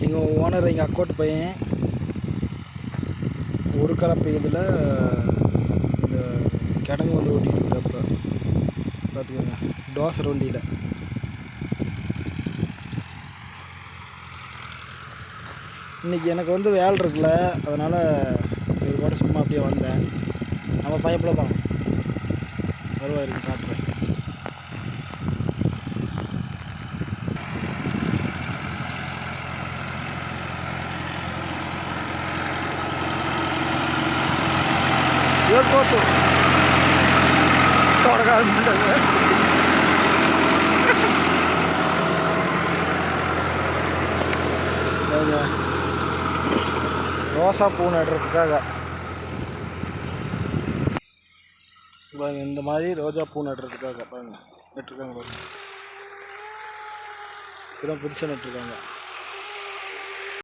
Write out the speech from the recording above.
எங்கள் ஓனர் எங்கள் அக்கோட்டு பையன் ஒரு கலப்பை இதில் இந்த கிடங்கு வந்து ஓட்டிகிட்டு இருக்கிறப்ப பார்த்துக்கோங்க, டோசர் வண்டியில். இன்றைக்கி எனக்கு வந்து வேலை இருக்குல்ல, அதனால் இது கூட சும்மா அப்படியே வந்தேன். நம்ம பைப்பில் தான் வருவா இருக்கு, காட்டுறேன். కోసం తోడగాలమంటారు. ரோசா பூ நடுறதுக்காக பாருங்க, இந்த மாதிரி ரோஜா பூ நடுறதுக்காக பாருங்க நட்டுருக்காங்க. பாருங்க, இதெல்லாம் புதுசாக நட்டுருக்காங்க.